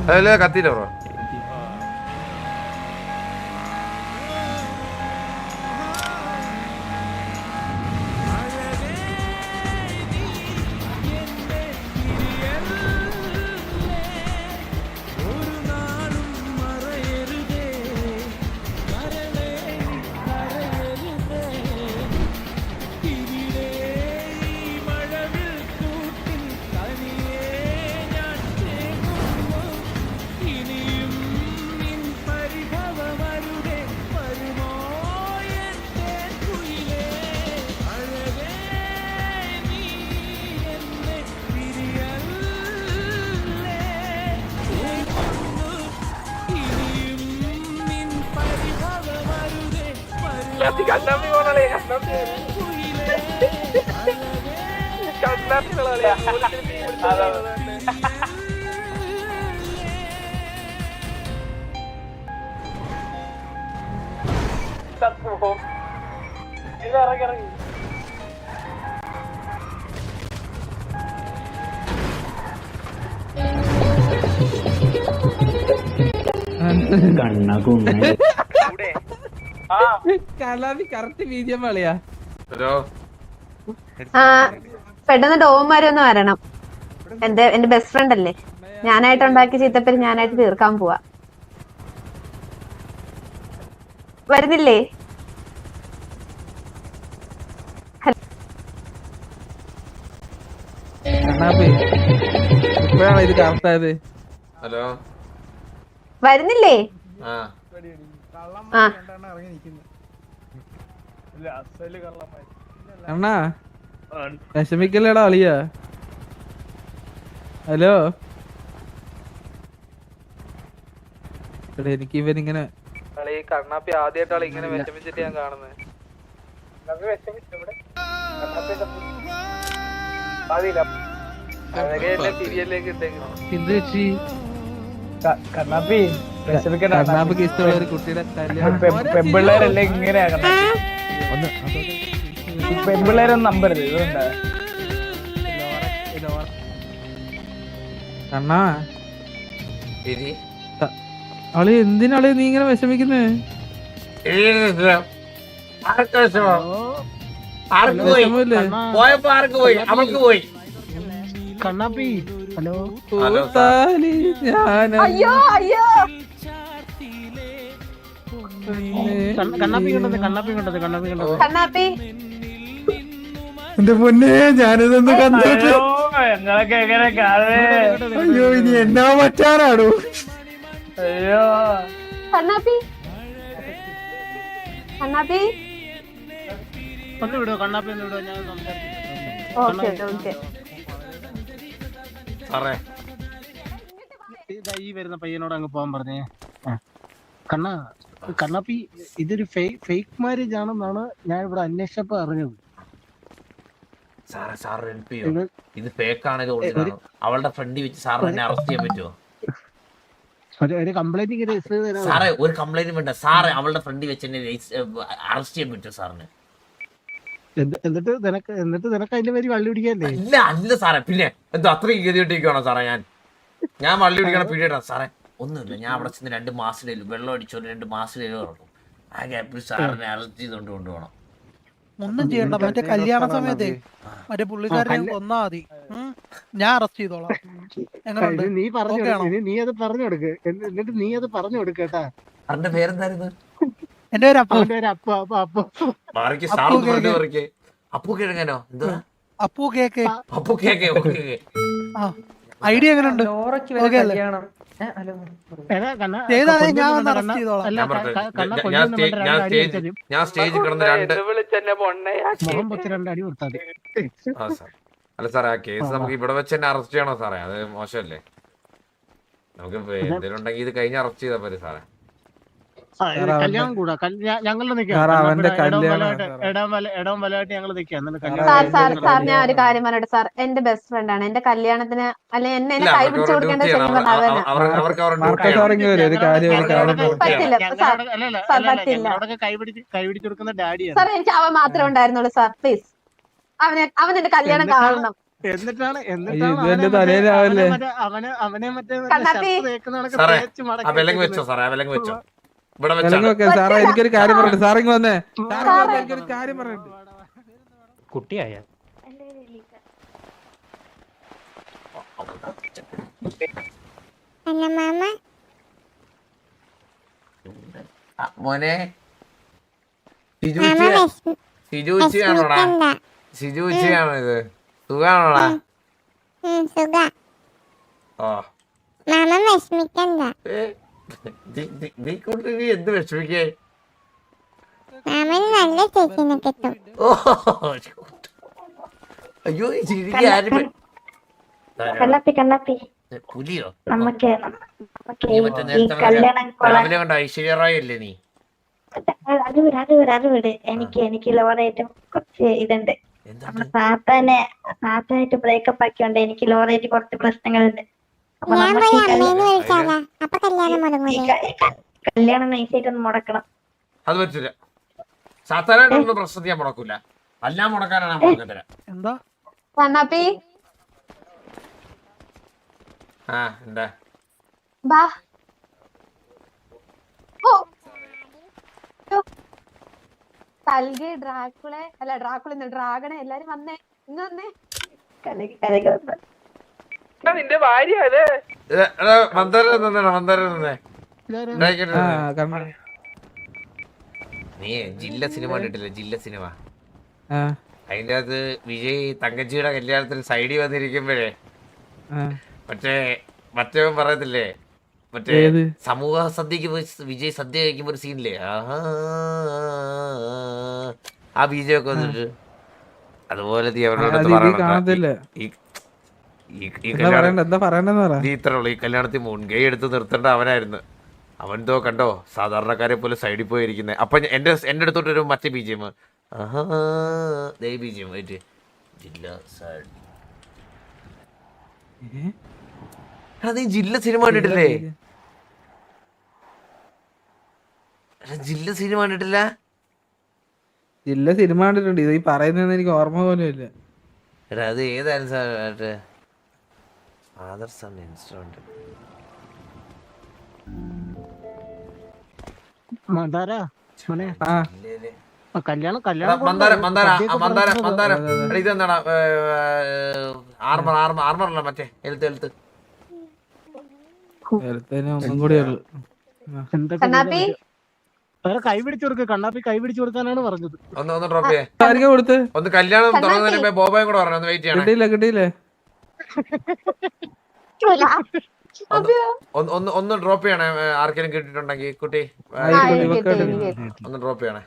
അതല്ലേ കത്തിയില്ല ബ്രോ. പെട്ടെന്ന് ഡോമാരൊന്ന് വരണം. എന്റെ ബെസ്റ്റ് ഫ്രണ്ട് അല്ലേ, ഞാനായിട്ട് ഉണ്ടാക്കി ചീത്തപ്പേര് ഞാനായിട്ട് തീർക്കാൻ പോവാ. വരുന്നില്ലേ? ഹലോ, വരുന്നില്ലേ? അണ്ണാ വിഷമിക്കല്ലേടാ അളിയ. ഹലോ, എനിക്ക് ഇവനിങ്ങനെ കണ്ണാപ്പി ആദ്യമായിട്ടാണ് ഇങ്ങനെ വിഷമിച്ചിട്ട് ഞാൻ കാണുന്നത്. കണ്ണാപ്പിക്ക് ഇഷ്ടമുള്ള ഒരു കുട്ടിയുടെ പെമ്പിള്ളേരല്ലേ ഇങ്ങനെയാ പെമ്പിള്ളേരൊന്നും നമ്പരുത്. ഇതുകൊണ്ടാ കണ്ണാ അളി എന്തിനാളി നീ ഇങ്ങനെ വിഷമിക്കുന്നേ? കണ്ണാപ്പി ഹലോ അയ്യോ അയ്യോ കണ്ണാപ്പി എന്റെ പൊന്നെ, ഞാനിതൊന്ന് കണ്ടോ. ഞങ്ങളൊക്കെ എങ്ങനെ അയ്യോ, ഇനി എന്നാ പറ്റാനാടോ? അയ്യോ കണ്ണാപ്പി കണ്ണാപ്പി ഒന്ന് വിടുവോ? കണ്ണാപ്പി ഒന്ന് വിടുവോ? ഞാൻ ഈ വരുന്ന പയ്യനോട് അങ്ങ് പോകാൻ പറഞ്ഞേ. കണ്ണാപ്പി ഇതൊരു ഫേക്ക് മാരേജ് ആണെന്നാണ് ഞാൻ ഇവിടെ അന്വേഷിച്ചപ്പോ അറിഞ്ഞത്. ഇത് ഫേക്കാണോ അവളുടെ ഫ്രണ്ട് വെച്ച് സാറിന് എന്നെ അറസ്റ്റ് ചെയ്യാൻ പറ്റുമോ? ഒരു കംപ്ലൈന്റ് സാറേ, ഒരു കംപ്ലൈന്റ് വേണ്ട സാറേ, അവളുടെ ഫ്രണ്ട് വെച്ച് എന്നെ അറസ്റ്റ് ചെയ്യാൻ പറ്റുമോ സാറിന്? എന്നിട്ട് നിനക്ക് അതിന്റെ പേര് വള്ളി പിടിക്കാല്ലേ? ഇല്ല അല്ല സാറേ, പിന്നെ എന്തോ അത്രയും ഗതിയോട്ടിരിക്കണോ സാറേ? ഞാൻ വള്ളി പിടിക്കണം പീഡിയട്ടാ സാറേ. ഒന്നുമില്ല, ഞാൻ അവിടെ ചെന്ന് 2 മാസത്തിലും വെള്ളം അടിച്ചോണ്ട് 2 മാസത്തിലും ഇറക്കും. ആ ഗ്യാപ്പിൽ സാറിനെ അറസ്റ്റ് ചെയ്തോണ്ട് കൊണ്ടുപോകണം. ഒന്നും ചെയ്യണ്ട, മറ്റേ കല്യാണ സമയത്തെ മറ്റേ പുള്ളിക്കാരനെ കൊന്നാ മതി, ഞാൻ അറസ്റ്റ് ചെയ്തോളാം. നീ പറഞ്ഞു, നീ അത് പറഞ്ഞു കൊടുക്ക്. എന്നിട്ട് നീ അത് പറഞ്ഞു കൊടുക്കേട്ടാ. അവന്റെ പേരെന്തായിരുന്നു? എന്റെ പേര് അപ്പു. അപ്പു കിഴങ്ങനോ? എന്തോ Appu cake. Appu cake. Idea എങ്ങനെയുണ്ട്? ഞാൻ സ്റ്റേജിൽ കിടന്ന് അല്ല സാറേ, ആ കേസ് നമുക്ക് ഇവിടെ വെച്ച് തന്നെ അറസ്റ്റ് ചെയ്യണോ സാറേ? അത് മോശമല്ലേ? നമുക്ക് എന്തെങ്കിലും ഉണ്ടെങ്കിൽ ഇത് കഴിഞ്ഞ് അറസ്റ്റ് ചെയ്താൽ പോരെ സാറേ? കല്യാണം കൂടാ, ഞങ്ങളുടെ ഇടവും വലയായിട്ട് ഞങ്ങൾ നിൽക്കാം. സാർ ഞാൻ ഒരു കാര്യം പറയട്ടെ സാർ, എന്റെ ബെസ്റ്റ് ഫ്രണ്ട് ആണ്. എന്റെ കല്യാണത്തിന് അല്ലെ എന്നെ കൈ പിടിച്ചു കൊടുക്കേണ്ട കൈ പിടിച്ചു കൊടുക്കുന്ന ഡാഡിയാണ് സാർ. എനിക്ക് അവൻ മാത്രമേ ഉണ്ടായിരുന്നുള്ളൂ സാർ. പ്ലീസ് അവൻ എന്റെ കല്യാണം കാണണം. എന്നിട്ടാണ് ഇവന്റെ തലയിലാവല്ലേ? അവനെ മറ്റേ കണ്ണാപ്പി. ഷർട്ട് തേക്കുന്നതൊക്കെ സാറേ, തേച്ച് ആ മടക്കി വിലങ്ങ് വെച്ചോ സാറേ, ആ വിലങ്ങ് വെച്ചോ. ഇവിടെ വിലങ്ങ് വെച്ചാ വെക്കാൻ സാറേ, എനിക്കൊരു കാര്യം പറയട്ടെ. സാറിങ് വന്നേ. സാറിങ് വന്നേ, എനിക്കൊരു കാര്യം പറയട്ടെ. കുട്ടിയായ മോനെ ഷിജുച്ചിയാണോടാ? ഷിജുച്ചിയാണോ ഇത്? സുഖാണോടാ? ഓ നീ കൊണ്ട് നീ എന്ത് വിഷമിക്കേ? ഓ അയ്യോ ചിരിക്ക് ആരും കണ്ണാപ്പി പുലിയോ? നമുക്ക് നീ മറ്റേ നേരത്തെ രാവിലെ കണ്ട ഐശ്വര്യ റായ് അല്ലേ നീ? അത് വിട് എനിക്ക് ലോറേറ്റും കുറച്ച് ഇതുണ്ട്. എന്താണ്? സാത്താനായിട്ട് ബ്രേക്കപ്പ് ആക്കിയോണ്ട് എനിക്ക് ലോറേറ്റ് കുറച്ച് പ്രശ്നങ്ങളുണ്ട്. അപ്പൊ കല്യാണം നൈസായിട്ടൊന്ന് മുടക്കണം. അത് പറ്റില്ല. സാധാരണ പ്രശ്നത്തിൽ ഞാൻ മുടക്കൂല. എല്ലാം മുടക്കാനാണ് ഞാൻ മുടക്കത്തില്ല. എന്താ കണ്ണാപ്പി ആ എന്താ ബാ. ഓ കൽകി ഡ്രാഗണെ എല്ലാരും വന്നേ, ഇന്ന് വന്നേ. നിന്റെ ഭാര്യ അല്ലേ? നീ ജില്ല സിനിമ കണ്ടിട്ടില്ല? ജില്ല സിനിമ. അതിന്റെ അകത്ത് വിജയ് തങ്കച്ചിയുടെ കല്യാണത്തിന് സൈഡിൽ വന്നിരിക്കുമ്പോഴേ മറ്റവൻ പറയത്തില്ലേ, മറ്റേ സമൂഹ സദ്യക്ക് പോയി വിജയ് സദ്യ കഴിക്കുമ്പോ ഒരു സീനില്ലേ, ആ ബീജം ഒക്കെ വന്നിട്ട് അതുപോലെ നീ അവരോട് നീ ഇത്ര ഉള്ളു. ഈ കല്യാണത്തിൽ മുൻകൈ എടുത്ത് നിർത്തേണ്ട അവനായിരുന്നു. അവൻതോ കണ്ടോ സാധാരണക്കാരെ പോലെ സൈഡിൽ പോയിരിക്കുന്നത്. അപ്പൊ എന്റെ അടുത്തോട്ട് ഒരു മറ്റേ ബീജം ബീജം ആയിട്ട് ജില്ല സൈഡ്. നീ ജില്ല സിനിമ കണ്ടിട്ടില്ലേ? ജില്ല സിനിമ കണ്ടിട്ടില്ല? ജില്ല സിനിമ കണ്ടിട്ടുണ്ട്. ഇത് ഈ പറയുന്നതെന്ന് എനിക്ക് ഓർമ്മ പോലും ഇല്ല. എടാ അത് ഏതായിരുന്നു? Father son instrument. ഇതെന്താടാ ആർമറല്ല മറ്റേ എഴുത്ത് ഒന്നും കൂടി കൈ പിടിച്ചു കൊടുക്ക്. കണ്ണാപ്പി കൈ പിടിച്ചു കൊടുക്കാനാണ് പറഞ്ഞത്. ഒന്ന് ഡ്രോപ്പ് ചെയ്യാൻ കൊടുത്ത്. ഒന്ന് കല്യാണം തുടങ്ങുന്നതിന് ബോബയും കൂടെ പറഞ്ഞു. ഒന്ന് വെയിറ്റ് ചെയ്യണം. കിട്ടിയില്ലേ ഒന്ന് ഡ്രോപ്പ് ചെയ്യണേ. ആർക്കെങ്കിലും കിട്ടിയിട്ടുണ്ടെങ്കിൽ കുട്ടി ഒന്ന് ഡ്രോപ്പ് ചെയ്യണേ.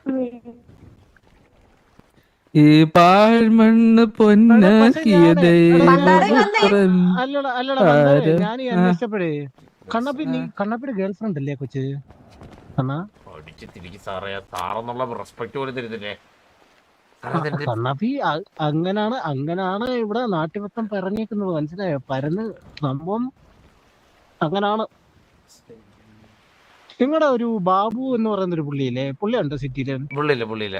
ഈ പാഴ്മണ്ണ് പൊന്നാക്കിയത് ഞാൻ അന്വേഷിച്ചപ്പോഴേ കണ്ണാപ്പിയുടെ ഗേൾ ഫ്രണ്ട് അല്ലേ കൊച്ച്? അടിച്ച് തിരികെ സാറേ, സാറെന്നുള്ള റെസ്പെക്ട് പോലും തരുന്നില്ലേ? കണ്ണാപ്പി അങ്ങനാണ് ഇവിടെ നാട്ടുപത്തം പറഞ്ഞേക്കുന്നത്, മനസ്സിലായോ? പരന്ന് സംഭവം അങ്ങനാണ്. നിങ്ങളുടെ ഒരു ബാബു എന്ന് പറയുന്ന ഒരു പുള്ളിയില്ലേ? പുള്ളിയുണ്ടോ സിറ്റിയില്? പുള്ളിയില്ല.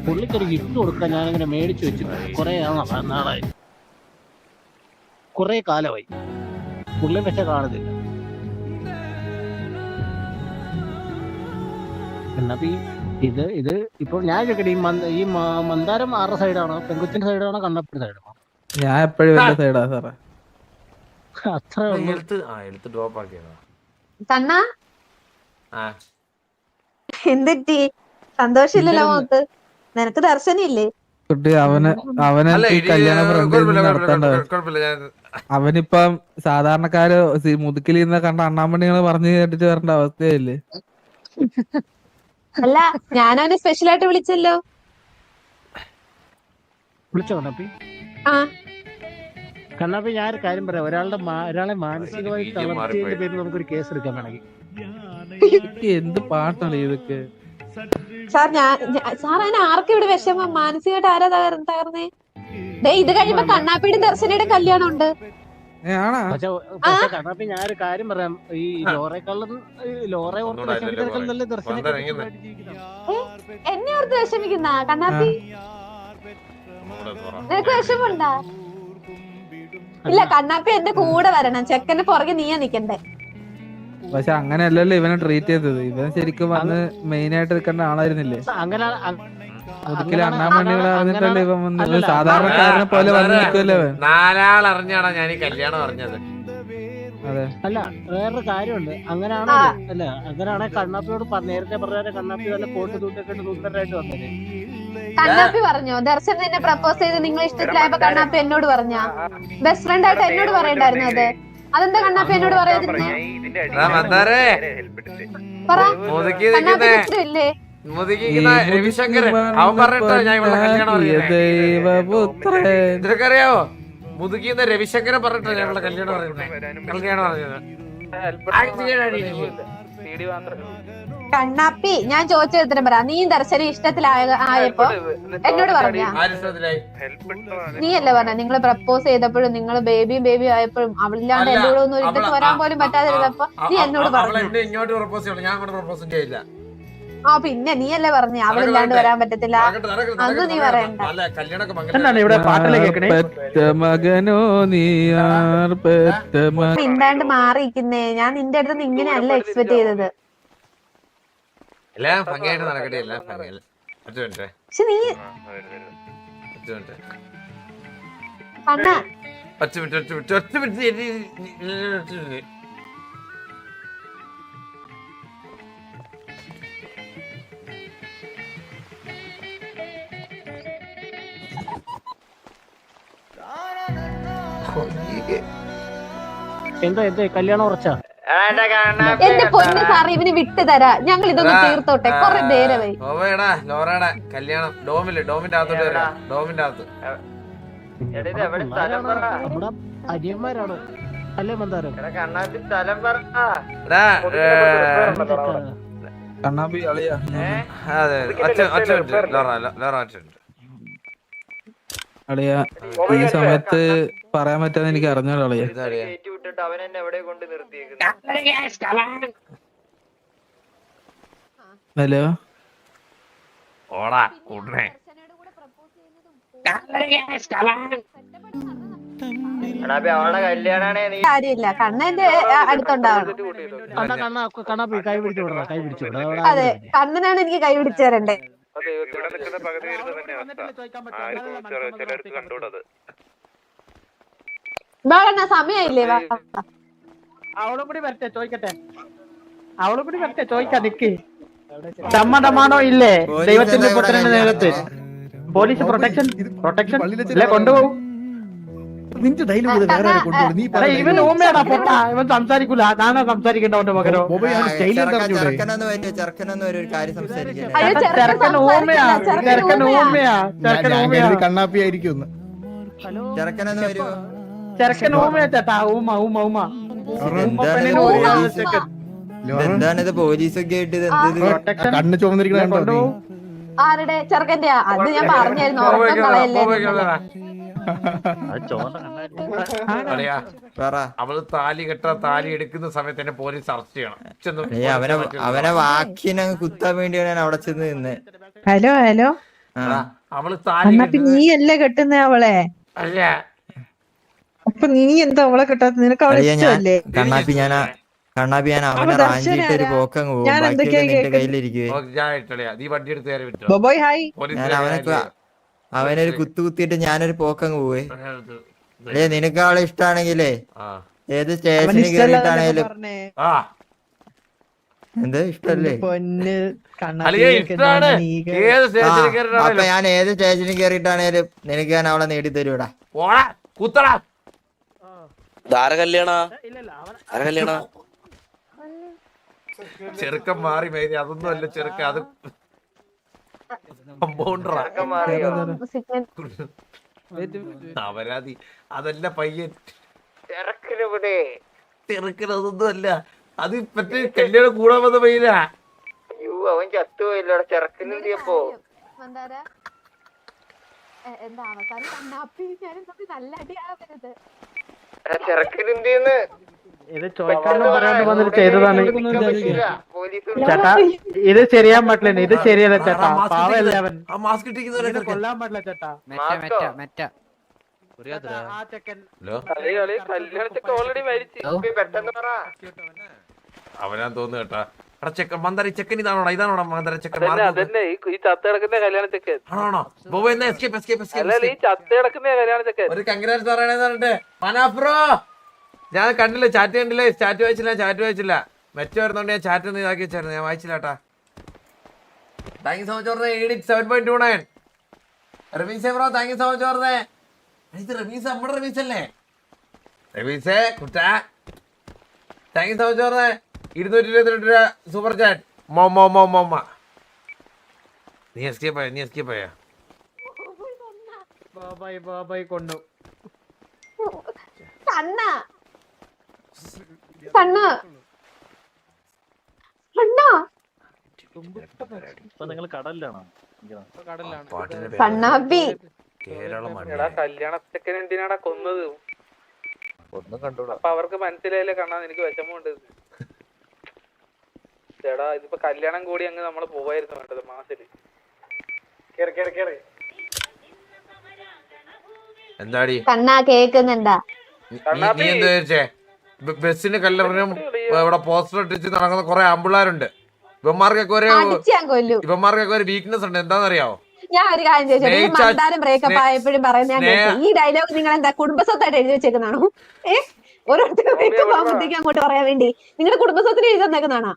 പുള്ളിക്കൊരു ഗിഫ്റ്റ് കൊടുക്കാൻ ഞാനിങ്ങനെ മേടിച്ചു വെച്ചിട്ട് കുറെ കാലമായി. പുള്ളി പക്ഷെ കാണുന്നില്ല. കണ്ണാപ്പി ഇത് ഇപ്പൊ ഞാൻ ചോദിക്കട്ടെ, ഈ മന്ദാരം ആരുടെ സൈഡാണോ? പെങ്കുച്ചിന്റെ സൈഡാണോ കണ്ണാപ്പിന്റെ സൈഡാണോ? ഞാൻ എപ്പോഴും സൈഡാ സാറേ. അത്ര ഡ്രോപ്പ് ആക്കിയതാ. കണ്ണാ എന്തെറ്റി? സന്തോഷില്ലല്ലോ മുഖത്ത്. നിനക്ക് ദർശനില്ലേ? കുട്ടി അവനെ കല്യാണ അവനിപ്പം സാധാരണക്കാര് മുതുക്കിൽ നിന്ന് കണ്ട അണ്ണാമണികള് പറഞ്ഞു കേട്ടിട്ട് വരേണ്ട അവസ്ഥയല്ലേ? അല്ല, ഞാനവനെ സ്പെഷ്യൽ ആയിട്ട് വിളിച്ചല്ലോ. വിളിച്ചോ കണ്ണാപ്പി? കണ്ണാപ്പി ഞാൻ ഒരു കാര്യം പറയാം. ഒരാളെ മാനസികമായി തളർച്ചയുടെ പേരിൽ നമുക്കൊരു കേസ് എടുക്കാൻ വേണമെങ്കിൽ. എന്ത് പാട്ടാണ് ഇതൊക്കെ സാർ? സാർ അതിന് ആർക്കും ഇവിടെ വിഷമം? മാനസികമായിട്ട് ആരാ തകർന്നേ? ഇത് കഴിയുമ്പോ കണ്ണാപ്പിയുടെ ദർശനയുടെ കല്യാണം ഉണ്ട്. ആണാ പക്ഷെ കണ്ണാപ്പി ഞാനൊരു കാര്യം പറയാം. ഈ ലോറേക്കാളും ലോറെ ഓർത്ത് വിഷമിക്കുന്നതിനേക്കാൾ നല്ല ദർശനം എന്നെ ഓർത്ത് വിഷമിക്കുന്ന കണ്ണാപ്പി നിനക്ക് വിഷമുണ്ടാ? ഇല്ല കണ്ണാപ്പി എന്റെ കൂടെ വരണം. ചെക്കന്റെ പുറകെ നീയാ നിക്കണ്ടേ. പക്ഷെ അങ്ങനെയല്ലല്ലോ ഇവനെ ട്രീറ്റ് ചെയ്തത്. ഇവൻ ശരിക്കും വന്ന് മെയിൻ ആയിട്ട് നിൽക്കേണ്ട ആളായിരുന്നില്ലേ? അങ്ങനെ മുതുക്കില് അണ്ണാമണികൾ അറിഞ്ഞിട്ടല്ലേ ഇവൻ വന്ന് സാധാരണക്കാരനെ പോലെ വന്ന് നിൽക്കുമല്ലോ അവൻ. നാലാൾ അറിഞ്ഞാണോ ഞാൻ ഈ കല്യാണം അറിഞ്ഞത്? അതെ. അല്ല വേറൊരു കാര്യമുണ്ട്. അങ്ങനെയാണ് അല്ല അങ്ങനെയാണെ കണ്ണാപ്പിയോട് നേരത്തെ പറഞ്ഞ കണ്ണാപ്പി നല്ല കോട്ട് തൂട്ടൊക്കെ ഇട്ട് സൂപ്പറായിട്ട് വന്നത്. കണ്ണാപ്പി പറഞ്ഞോ ദർശൻ എന്നെ പ്രപ്പോസ് ചെയ്ത് നിങ്ങൾ ഇഷ്ടത്തിലായപ്പോ കണ്ണാപ്പി എന്നോട് പറഞ്ഞ ബെസ്റ്റ് ഫ്രണ്ട് ആയിട്ട് എന്നോട് പറയണ്ടായിരുന്നു അത്. അതെന്താ കണ്ണാപ്പി എന്നോട് പറയാതിരുന്നേ? പറ കണ്ണാപ്പി ഇഷ്ടമില്ലേ? രവിശങ്കരൻ അവൻ പറഞ്ഞിട്ടോ ഞാൻ ഇവിടെ കല്യാണം നിനക്കറിയാവോ? മുതുകിന്ന് രവിശങ്കരൻ പറഞ്ഞിട്ടോ ഞാൻ ഇവിടെ കല്യാണം പറഞ്ഞത്. കണ്ണാപ്പി ഞാൻ ചോദിച്ച ഉത്തരം പറ. നീ ദർശനം ഇഷ്ടത്തിലായപ്പോ എന്നോട് പറഞ്ഞ നീയല്ലേ പറഞ്ഞ നിങ്ങള് പ്രപ്പോസ് ചെയ്തപ്പോഴും നിങ്ങള് ബേബിയും ആയപ്പോഴും അവളില്ലാണ്ട് എന്റെ കൂടെ ഒന്നും ഒരിടത്ത് വരാൻ പോലും പറ്റാതിരുന്നപ്പോ നീ എന്നോട് പറഞ്ഞു. ഇങ്ങോട്ട് പ്രപ്പോസ് ചെയ്യണം, ഞാൻ അങ്ങോട്ട് പ്രപ്പോസ് ചെയ്യില്ല. ആ പിന്നെ നീയല്ലേ പറഞ്ഞ അവളില്ലാണ്ട് വരാൻ പറ്റത്തില്ല. അന്ന് നീ പറയണ്ട. മകനോ നീയാർ മിണ്ടാണ്ട് മാറിയിരിക്കുന്നേ. ഞാൻ നിന്റെ അടുത്ത് ഇങ്ങനെയല്ല എക്സ്പെക്ട് ചെയ്തത്. എല്ലാം ഭംഗിയായിട്ട് നടക്കട്ടെ. എല്ലാം ഭംഗിയല്ല. പക്ഷെ നീ ഒറ്റ മിനിറ്റ് എന്താ കല്യാണം ഉറച്ചാ? എന്റെ പൊന്ന് സാർ ഇവന് വിട്ടു തരാ. ഞങ്ങൾ ഇതൊന്ന് തീർത്തോട്ടെ. കൊറേ നേരമായി. ലോറയുടെ കല്യാണം ഡോമിന്റെ അകത്തോട്ട് വരാം. ഡോമിന്റെ അകത്ത് നമ്മുടെ അരിയന്മാരാണ് അല്ലേ മന്ദാരം? കണ്ണാപ്പി അളിയാ. അതെ ലോറ അളിയാ ഈ സമയത്ത് പറയാൻ പറ്റാന്ന് എനിക്ക് അറിഞ്ഞോളൂ അളിയാ. ഹലോ ഓടാ കൂടണേ. കാര്യമില്ല കണ്ണന്റെ അടുത്തുണ്ടാവണം. കണ്ണാപ്പി കൈ പിടിച്ചു വിടണം, കൈ പിടിച്ചു വിടണം. അതെ കണ്ണനാണ് എനിക്ക് കൈ പിടിച്ചു തരണ്ടേ. ബാലണ്ണ സമയായില്ലേ? വാ അവളും കൂടി വരട്ടെ ചോദിക്കട്ടെ. അവളും കൂടി വരട്ടെ ചോദിക്കാം. നിക്ക് സമ്മതമാണോ ഇല്ലേ ദൈവത്തിന്റെ പുത്രന്റെ നേരത്ത്? പോലീസ് പ്രൊട്ടക്ഷൻ അല്ലെ കൊണ്ടുപോകും. ഇവൻ ഓമയാടാ പൊട്ട. ഇവൻ സംസാരിക്കൂല. ഞാനാ സംസാരിക്കണ്ട അവന്റെ പകരോ. ചെറുക്കൻ ഓമയാ. കണ്ണാപ്പി ആയിരിക്കും. ചെറുക്കൻ ഓമയാ ചേട്ടാ. ഊമ എന്താണിത് പോലീസൊക്കെ ആയിട്ട് കണ്ണ് ചുമന്നിരിക്കണോ? ആരുടെ ചെറുക്കന്റെ? അത് ഞാൻ പറഞ്ഞായിരുന്നു. ഉറക്കം കളയല്ലേ. അവള് താലി താലി എടുക്കുന്ന സമയത്ത് തന്നെ പോലീസ് അറസ്റ്റ് ചെയ്യണം. അവനെ വാക്കിനെ കുത്താൻ വേണ്ടിയാണ് ഞാൻ അവിടെ ചെന്ന് നിന്നേ. ഹലോ അവള് താലി നീയല്ലേ കെട്ടുന്ന അവളെ? അല്ല അപ്പൊ നീ എന്താ അവളെ കെട്ടാത്ത? നിനക്ക് അവളെ ഇഷ്ടമല്ലേ? കണ്ണാപ്പി ഞാൻ അവനെ റാഞ്ചിട്ട് ഒരു പോക്കങ്ങ് പോകും. നിന്റെ കയ്യിലിരിക്കുവേ. അവനൊരു കുത്തിയിട്ട് ഞാനൊരു പോക്കങ്ങ് പോവേ. നിനക്ക് അവളെ ഇഷ്ടാണെങ്കിലേ ഏത് സ്റ്റേഷനിൽ കയറിയിട്ടാണേലും എന്താ ഇഷ്ടല്ലേ? അപ്പൊ ഞാൻ ഏത് സ്റ്റേഷനിൽ കയറിയിട്ടാണേലും നിനക്ക് ഞാൻ അവളെ നേടിത്തരൂടാ. ചെറുക്കം മാറി മേരി. അതൊന്നും അല്ല ചെറുക്ക, അത് അപരാധി. അതല്ല പയ്യൻ ചെറുക്കനതൊന്നും അല്ല. അത് മറ്റേ കല്യാണം കൂടാൻ വന്ന പയ്യന. അവൻ ചത്തുപോയില്ല ചെറുക്കനെത്തിയപ്പോ. എന്താ അവസാനം കണ്ണാപ്പി നല്ല അടിയാവരുത്. ഇത് ചോദിക്കാനും പറയാണ്ട് വന്നിട്ട് ചെയ്തതാണ് ചേട്ടാ. ഇത് ചെയ്യാൻ പറ്റില്ല, ഇത് ശരിയല്ല ചേട്ടാ. പാവല്ലേ അവൻ, ആ മാസ്ക് ഇട്ടിരിക്കുന്നവരെ ഇത് കൊല്ലാൻ പറ്റില്ല ചേട്ടാ. ആ ചെക്കൻ കല്യാണത്തൊക്കെ ഓൾറെഡി മരിച്ചു. അവനാ തോന്നുന്നു കേട്ടാ. എടാ ചെക്കൻ മന്ദാര ചെക്കൻ ഇതാണോടാ മന്ദാര ചെക്കൻ അതന്നെ ഈ ചത്ത കിടക്കുന്ന കല്യാണത്തൊക്കെ ആണോ? ബോബോ എന്നാ എസ്കേപ്പ് അല്ല ഈ ചത്ത കിടക്കുന്ന കല്യാണത്തൊക്കെ. ഒരു കൺഗ്രാറ്റ്സ് പറയണേന്ന് പറഞ്ഞിട്ട് മനാപ്രോ ഞാൻ കണ്ടില്ല, ചാറ്റ് കണ്ടില്ല, ചാറ്റ് വായിച്ചില്ല. മെറ്റ വരുന്നോണ്ട് ഞാൻ ചാറ്റ് ഒന്ന് ഇതാക്കി വെച്ചായിരുന്നു, ഞാൻ വായിച്ചില്ല കേട്ടാ. താങ്ക് യു സോ മച്ച് പറഞ്ഞേ. 7.29 റമീസേ bro, thank you so much പറഞ്ഞേ. ഇത് റമീസ് നമ്മുടെ റമീസ് അല്ലേ? റമീസേ കുട്ട താങ്ക് യു സോ മച്ച് പറഞ്ഞേ. 222 രൂപ സൂപ്പർ ചാറ്റ്. മോമ്മ നീ എസ്കേപ്പ് ആയ ബാബായി കൊണ്ടു. നിങ്ങൾ കടലിലാണോ? എടാ കല്യാണത്തൊക്കെ എന്തിനാടാ കൊന്നത്? അപ്പൊ അവർക്ക് മനസ്സിലായില്ലേ കണ്ണാ എനിക്ക് വിഷമമുണ്ട്. ചേടാ ഇതിപ്പോ കല്യാണം കൂടി അങ്ങ് നമ്മള് പോവായിരുന്നു വേണ്ടത് മാസത്തില്. എന്താടി കണ്ണാ കേക്കുന്നുണ്ടാ? നീ എന്താ വിചാരിച്ചേ? ബസ്സിന് കല്ലെറിഞ്ഞും ഇവിടെ പോസ്റ്റർ ഒട്ടിച്ച് നടക്കുന്ന കുറെ ആമ്പിള്ളാരുണ്ട്. ഇവന്മാർക്കൊക്കെ ഒരു വീക്ക്നെസ് ഉണ്ട്. എന്താണെന്നറിയാവോ? ഞാൻ ഒരു കാര്യം ചോദിച്ചോട്ടെ, മന്ദാരം ബ്രേക്കപ്പ് ആയപ്പോഴും പറയുന്ന ഈ ഡയലോഗ് നിങ്ങൾ എന്താ കുടുംബസ്വത്തായിട്ട് എഴുതി വെച്ചേക്കുന്നതാണോ? ഓരോരുത്തർ ബ്രേക്കപ്പ് ആകുമ്പോഴത്തേക്ക് അങ്ങോട്ട് പറയാൻ വേണ്ടി നിങ്ങളുടെ കുടുംബസ്വത്തിന് എഴുതി തന്നേക്കുന്നതാണോ?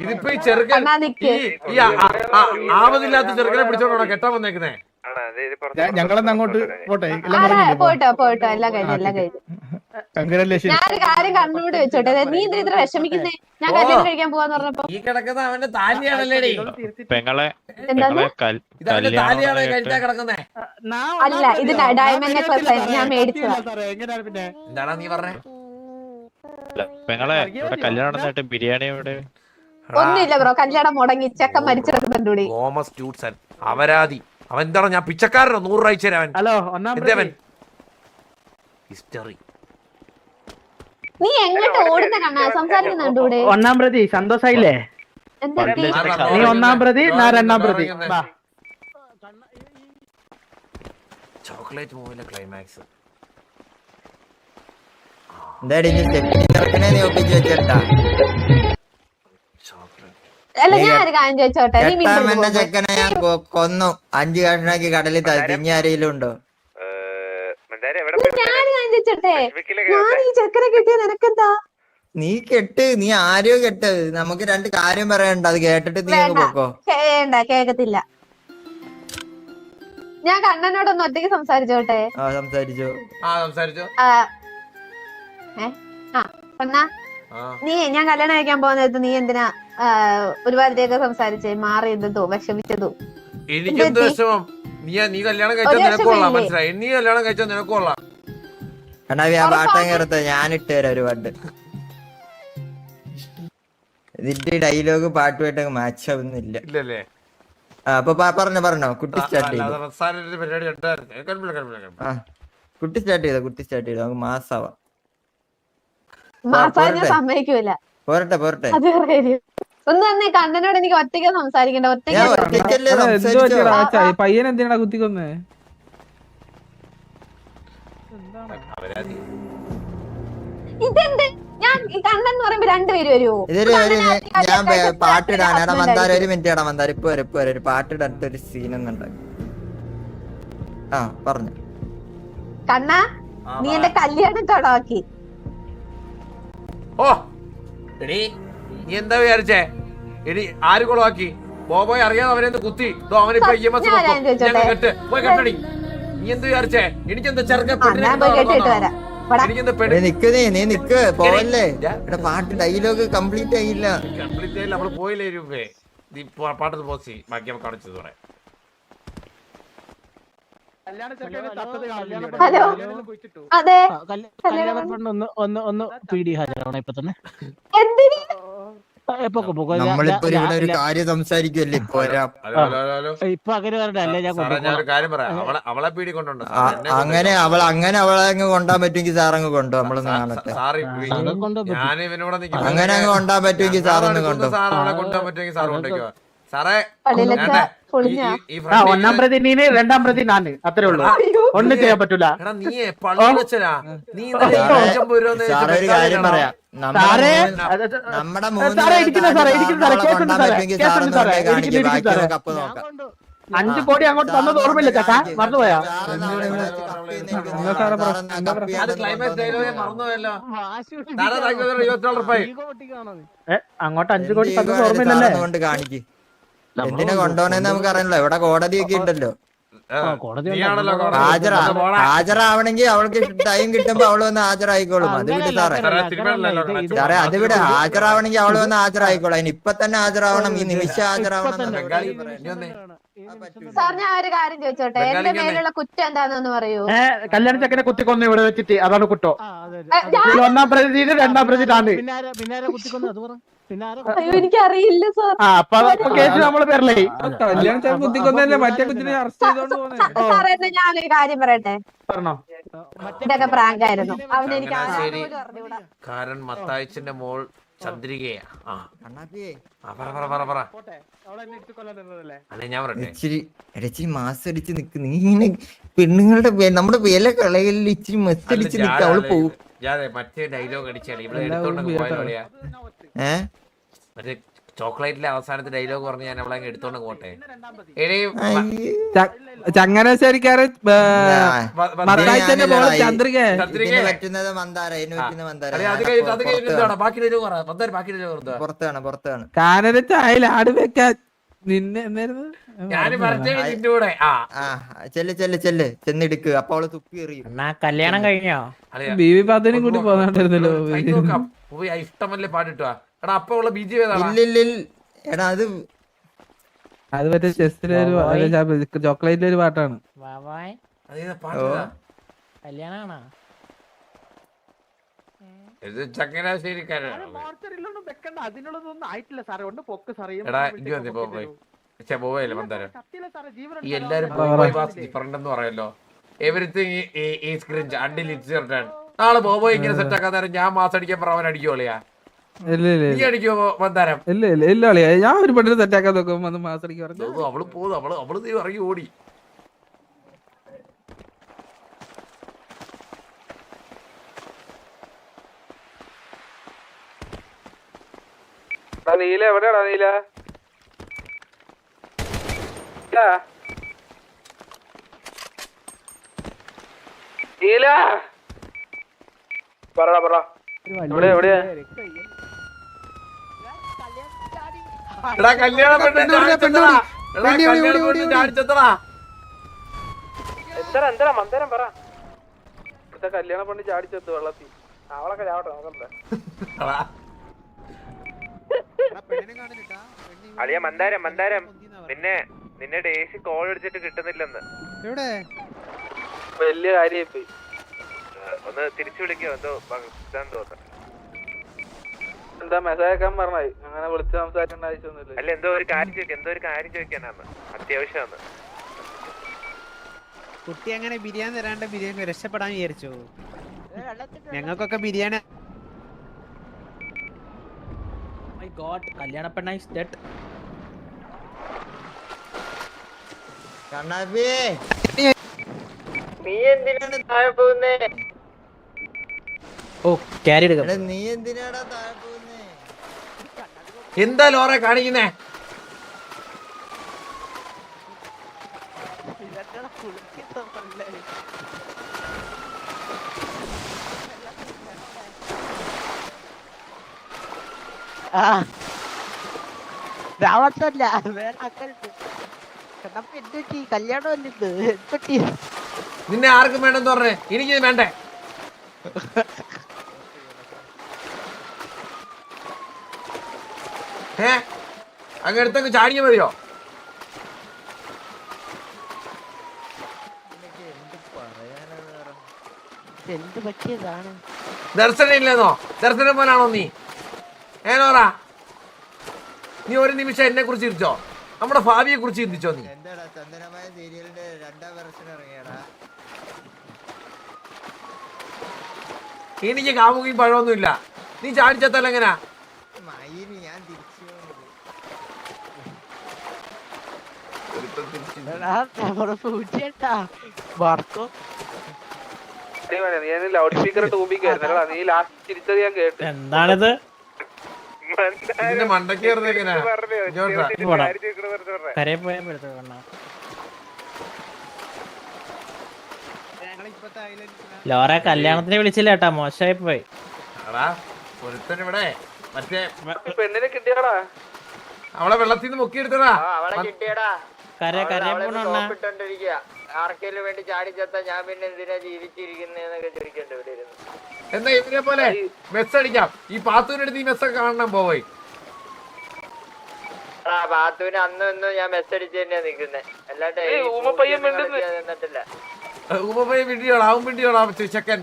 ഇതിപ്പോ ഈ ചെറുക്കൻ ഈ ആവതില്ലാത്ത ചെറുക്കനെ പിടിച്ചോണ്ടോ കെട്ടാൻ വന്നേക്കുന്നേ? ഞങ്ങളെന്ന് അങ്ങോട്ട് പോട്ടെ. പോയിട്ടോ എല്ലാം കഴിഞ്ഞു. ഞാനൊരു കാര്യം കണ്ണൂടെ വെച്ചോട്ടെ, നീ എന്തിനാ ഇത്ര വിഷമിക്കുന്നേ? ഞാൻ കല്യാണം കഴിക്കാൻ പോവാന്ന് പറഞ്ഞപ്പോ ഈ കിടക്കുന്ന അവന്റെ താലിയാണല്ലേ? താലിയാണോ കഴിച്ചാ കിടക്കുന്നേ? അല്ല, ഇത് ഡയമണ്ട് നെക്ലസ് ഞാൻ മേടിച്ചതാ. എന്താടാ നീ പറഞ്ഞേ? ഒന്നുമില്ല ബ്രോ, കല്യാണം മുടങ്ങി, ചെക്കൻ മരിച്ചെടുക്കുന്നുണ്ടൂടി. അവരാതി അവൻ എന്താണ്? ഞാൻ പിച്ചക്കാരനോ? 100 രൂപ അയച്ചു തരാൻ. Hello history. നീ എങ്ങോട്ട് ഓടുന്ന കണ്ണാ? സംസാരിക്കുന്നുണ്ടൂടെ? ഒന്നാം പ്രതി സന്തോഷായില്ലേ? നീ ഒന്നാം പ്രതി, ഞാൻ രണ്ടാം പ്രതി. ചോക്ലേറ്റ് മൂവിലെ ക്ലൈമാക്സ് എന്താടി നീ ചെക്കനെ നീ ഒപ്പിച്ച് വെച്ചേട്ടാ? അല്ല, ഞാൻ ഒരു കാര്യം ചോദിച്ചോട്ടെ, നീ എന്നെ ചെക്കനെ ഞാൻ കൊന്നു 5 കഷ്ണാക്കി കടലിൽ താഴ്ത്തി. ഇനി ആരെങ്കിലും ഉണ്ടോ? ഞാനൊരു കാര്യം ചോദിച്ചോട്ടെ, ഞാൻ ഈ ചെക്കനെ കിട്ടിയ നിനക്കെന്താ? നീ കെട്ട്, നീ ആരെയോ കെട്ട്. നമുക്ക് 2 കാര്യം പറയണ്ട, അത് കേട്ടിട്ട് നീ അങ്ങ് പോക്കോ. കേക്കത്തില്ല. ഞാൻ കണ്ണനോടൊന്ന് ഒറ്റയ്ക്ക് സംസാരിച്ചോട്ടെ? സംസാരിച്ചോ. കണ്ണാ, നീ ഞാൻ കല്യാണം കഴിക്കാൻ പോകുന്ന നീ എന്തിനാ ഒരുപാടത്തേക്ക് സംസാരിച്ചേ? മാറി എന്തോ വിഷമിച്ചതോ? എനിക്കെന്ത് വിഷമം? നീ കല്യാണം കഴിച്ചാൽ നിനക്കൊള്ളാം, മനസ്സിലായി? നീ കല്യാണം കഴിച്ചാൽ നിനക്കൊള്ളാം. പാട്ടം കയറത്ത ഞാൻ ഇട്ട് തരാം ഒരു പാട്ട്. ഇതിന്റെ ഡയലോഗ് പാട്ടുമായിട്ട് മാച്ച് ആവുന്നില്ല. ഇല്ലല്ലേ? അപ്പൊ പറഞ്ഞോ കുട്ടി സ്റ്റാർട്ട് ചെയ്തു. കുട്ടി സ്റ്റാർട്ട് ചെയ്തു നമുക്ക് മാസാവാം. സമ്മതിക്കൂല. പോരട്ടെ ഒന്ന് തന്നെ കണ്ണനോട് എനിക്ക് ഒറ്റയ്ക്ക് സംസാരിക്കണ്ട. പയ്യൻ എന്തിനാ കുത്തിക്കൊന്നേ? ഇതെന്ത്? ഞാൻ കണ്ണൻ എന്ന് പറയുമ്പോ 2 പേര് വരുമോ? ഞാൻ പാട്ടിടാൻ എടാ മന്ദാരം, 1 മിനിറ്റ് ഇടാ മന്ദാരം. ഇപ്പൊ ഒരു പാട്ടിടാത്ത ഒരു സീനൊന്നുണ്ടാക്കി. പറഞ്ഞു കണ്ണ, നീ എന്റെ കല്യാണം കൊളാക്കി. ഓ എടി നീ എന്താ വിചാരിച്ചേ? എടി ആര് കൊളവാക്കി? ബോബോയ് അറിയാതെ അവനെ കുത്തി. അവനിപ്പോ കെട്ട് പോയി കെട്ടടി. നീ എന്ത് വിചാരിച്ചേ? എനിക്കെന്താ നീ നിക്ക് പോവല്ലേ? പാട്ട് ഡയലോഗ് കംപ്ലീറ്റ് ആയില്ല. നമ്മള് പോയില്ലേ രൂപേ? പാട്ടത് പോസി ബാക്കി നമുക്ക് കാണിച്ചത് പറയാം. ഹലോ, അതെ ഒന്ന് PD ഹാജരാവണം ഇപ്പൊ തന്നെ. എന്തിന്? നമ്മളിപ്പോ ഇവിടെ ഒരു കാര്യം സംസാരിക്കുമല്ലേ ഇപ്പൊ ഇപ്പൊ അങ്ങനെ പറഞ്ഞ അല്ലേ ഞാൻ സാറേ ഞാനൊരു കാര്യം പറയാം, അവളെ പീടി കൊണ്ടുണ്ട് അങ്ങനെ അവളെ അങ്ങ് കൊണ്ടാൻ പറ്റുമെങ്കിൽ സാറങ്ങ് കൊണ്ടോ നമ്മളൊന്ന് കാണട്ടെ. സാറ് ഞാൻ ഇവനോട് അങ്ങനെ അങ്ങ് കൊണ്ടാൻ പറ്റുമെങ്കിൽ സാറൊന്ന് കൊണ്ടോ. സാർ അവളെ കൊണ്ടുപോകാൻ പറ്റുമെങ്കിൽ സാർ കൊണ്ടേക്കോ സാറേ. ഒന്നാം പ്രതി നീന്, രണ്ടാം പ്രതി നാന്, അത്രേ ഉള്ളൂ. ഒന്നും ചെയ്യാൻ പറ്റൂല. നീ പള്ളി വെച്ചനാ നീ സാറേ ഒരു കാര്യം പറയാം, സാറേ നമ്മുടെ സാറേ ഇരിക്കുന്ന സാറേ, ഇരിക്കുന്ന സാറേ, കേസുണ്ട് സാറേ, കേസുണ്ട് സാറേ, ഇരിക്കുന്ന സാറേ. കപ്പ് നോക്കാം. 5 കോടി അങ്ങോട്ട് തന്നത് ഓർമ്മയില്ല ചേട്ടാ, മറന്നുപോയാ? ക്ലൈമാക്സ് ഡയലോഗേ മറന്നുപോയല്ലോ. അങ്ങോട്ട് 5 കോടി തന്നത് ഓർമ്മയില്ലല്ലേ? കൊണ്ട് കാണിക്ക്. എന്തിനാ കൊണ്ടുപോണെന്ന് നമുക്ക് അറിയണല്ലോ, ഇവിടെ കോടതിയൊക്കെ ഉണ്ടല്ലോ. ഹാജരാവണമെങ്കിൽ അവൾക്ക് ടൈം കിട്ടുമ്പോ അവള് വന്ന് ഹാജരായിക്കോളും. അത് വിട് സാറേ. സാറേ അത് വിട്, ഹാജരാവണമെങ്കിൽ അവള് വന്ന് ഹാജരായിക്കോളും. അതിന് ഇപ്പൊ തന്നെ ഹാജരാവണം, ഈ നിമിഷം ഹാജരാവണം. സാർ ഞാൻ ഒരു കാര്യം ചോദിച്ചോട്ടെ, എന്റെ മേലുള്ള കുറ്റം എന്താണെന്ന് പറയൂ. കല്യാണ ചെക്കനെ കുത്തിക്കൊന്നു ഇവിടെ വെച്ചിട്ട്, അതാണ് കുറ്റോ. ഒന്നാം പ്രതി, രണ്ടാം പ്രതി താന്. അയ്യോ എനിക്കറിയില്ല സാർ. അപ്പൊ കേസ് നമ്മള് പേരിലേ. സാറേ എന്നാ ഞാനൊരു കാര്യം പറയട്ടെ, പറഞ്ഞോ. ഇതൊക്കെ പ്രാങ്ക് ആയിരുന്നു. അവൻ എനിക്ക് കാരണം മത്തായിച്ചിന്റെ മോൾ ചന്ദ്രികയാ. അല്ലെ ഞാൻ പറയട്ടെ, ഇച്ചിരി മാസടിച്ച് നിക്ക്. നീ ഇങ്ങനെ പെണ്ണുങ്ങളുടെ നമ്മുടെ വില കളയിൽ ഇച്ചിരി മസ്തടിച്ച് നിക്ക്, അവള് പോവും. മറ്റേ ഡയലോഗ് അടിച്ചാണ് ഇവിടെ എടുത്തോണ്ട് പോയാ. മറ്റേ ചോക്ലേറ്റിലെ അവസാനത്തെ ഡയലോഗ് പറഞ്ഞ് ഞാൻ അവളെ എടുത്തോണ്ട് പോട്ടെ. ചങ്ങനാശ്ശേരിക്കാരൻ ചന്ദ്രിക പറ്റുന്നത് മന്ദാര, പുറത്താണ്. കാനരച്ച അയൽ ആട് വെക്കാൻ നിന്നെ എന്നായിരുന്നു ഞാൻ നിന്റെ കൂടെ. ചെന്നെടുക്ക്. അപ്പൊ അവള് തുപ്പി എറിയും. കല്യാണം കഴിഞ്ഞോ? ബീവി പാത്തിനും കൂടി പോകാണ്ടായിരുന്നല്ലോ. ഇഷ്ടമല്ലേ പാടിട്ടുവാ എടാ. അപ്പൊ ഉള്ള ബീജി ഏതാണ്? എടാ അത് മറ്റേ ചെസ്സിലെ ചോക്ലേറ്റിലെ ഒരു പാട്ടാണ്. കല്യാണാണോ? ഇത് ചങ്ങനാശ്ശേരിക്കാരാണ്. അതിനുള്ളതൊന്നും ആയിട്ടില്ല സാറേ. ഒന്ന് പൊക്ക് സാറേ. എടാ ഇനി വന്നേ ബോബോയല്ലേ മന്ദാരം. ഈ എല്ലാരും ഡിഫറന്റ് എന്ന് പറയല്ലോ. Everything is cringe until it's your turn. നാളെ ബോബോ ഇങ്ങനെ സെറ്റ് ആക്കാൻ നേരം ഞാൻ മാസം അടിക്കാൻ പറ, അവൻ അടിക്കോളിയാ? നീ അടിക്കോ മന്ദാരം? ഇല്ല അളിയാ, ഞാൻ ഒരു പെണ്ണിനെ സെറ്റാക്കാൻ നോക്കുമ്പോ മാസടിക്ക് പറഞ്ഞു. അവള് പോകുന്നു, അവള് നീ ഇറങ്ങി ഓടി. നീല എവിടെയാടാ? നീല നീല പറടാ പറ. എവിടെയാ? എടാ കല്യാണം എന്താ മന്ദരം പറ. ഇവിടുത്തെ കല്യാണ പെണ്ണ് ചാടിച്ചെത്തു വെള്ളത്തിൽ. അവളൊക്കെ ചാവട്ടെ, നോക്കണ്ടേ? അളിയ മന്ദാരം നിന്നെ ഡേസി കോൾ അടിച്ചിട്ട് കിട്ടുന്നില്ലെന്ന്. വലിയ കാര്യായിപ്പോയി. ഒന്ന് തിരിച്ചു വിളിക്കോ? എന്തോ തോന്നുന്നു. എന്താ മെസ്സേജ് അയക്കാൻ പറഞ്ഞായി? അങ്ങനെ വിളിച്ച് സംസാരിക്കേണ്ട ആവശ്യമൊന്നുമില്ല. അല്ല എന്തോ ഒരു കാര്യം ചോദിക്കാനാണ്, അത്യാവശ്യമാണ്. കുട്ടി അങ്ങനെ ബിരിയാണി തരാണ്ട് ബിരിയാണി രക്ഷപ്പെടാൻ വിചാരിച്ചു. ഞങ്ങൾക്കൊക്കെ ബിരിയാണി. കല്യാണ പെണ്ണായി സെറ്റ്. നീ എന്തിനാണ് താഴെ പോകുന്നേ? ഓ ക്യാരി എടുക്കാം. നീ എന്തിനാടാ താഴെ പോകുന്നേ? എന്താ ലോറെ കാണിക്കുന്നേ? രാവട്ടല്ല വേറെ കല്യാണം നിന്നെ ആർക്കും വേണ്ടെന്ന് പറഞ്ഞേ, എനിക്ക് വേണ്ടേ? അങ്ങ് എടുത്തങ്ങ് ചാടിയ മതിയോ? എന്ത് പറ്റിയതാണ്? ദർശനം ഇല്ലെന്നോ? ദർശനം പോലാണോ നീ? ഏനോറാ നീ ഒരു നിമിഷം എന്നെ കുറിച്ച് ചിന്തിച്ചോ? നമ്മുടെ ഭാവിയെ കുറിച്ച് ചിന്തിച്ചോ നീ? എന്താടാ ചന്ദനമായ സീരിയലിന്റെ 2ാം വെർഷൻ ഇറങ്ങിയടാ. എനിക്ക് കാമുകയും പഴമൊന്നുമില്ല. നീ ചാടിച്ചത്തല്ല എങ്ങനാ? മയില് ഞാൻ തിരിച്ചു ഞാൻ ലൗഡ് സ്പീക്കർ തൂമ്പിക്കായിരുന്നു. നീ ലാസ്റ്റ് ചിരിച്ചത് ഞാൻ കേട്ടു. എന്താണിത്? ഇതിന്റെ മണ്ടയ്ക്ക് കയറുന്നത് എങ്ങനെയാ? കരയെ പോയാൽ പെടുത്തു കണ്ണ. ലോറ കല്യാണത്തിന് വിളിച്ചില്ല കേട്ടാ, മോശമായി പോയി. ഒരുത്തൻ ഇവിടെ മറ്റേ പെണ്ണിനെ കിട്ടിയടാ. അവളെ വെള്ളത്തിൽ നിന്ന് മുക്കിയെടുത്തടാ. അവളെ കിട്ടിയടാ. കരയെ പോണ ആർക്കേലും വേണ്ടി ചാടിച്ചെത്ത ഞാൻ പിന്നെ എന്തിനാ ജീവിച്ചിരിക്കുന്നൊക്കെ ചോദിക്കണ്ട ഇവിടെ ഇരുന്ന്. എന്നാ ഇവരെ പോലെ മെസ്സ് അടിക്കാം. ഈ പാത്തൂരിനടുത്ത് ഈ മെസ്സൊക്കെ കാണണം പോയി. ബാത്തുവിന് അന്നും ഇന്നും ഞാൻ മെസ്സ് അടിച്ച് തന്നെയാ നിക്കുന്നെ. ഊമപ്പയ്യൻ അല്ലാണ്ട് മിണ്ടുന്നു. നിന്നിട്ടില്ല. ഉപപയ വീഡിയോടാ, അവൻ വീഡിയോടാ ചെക്കൻ.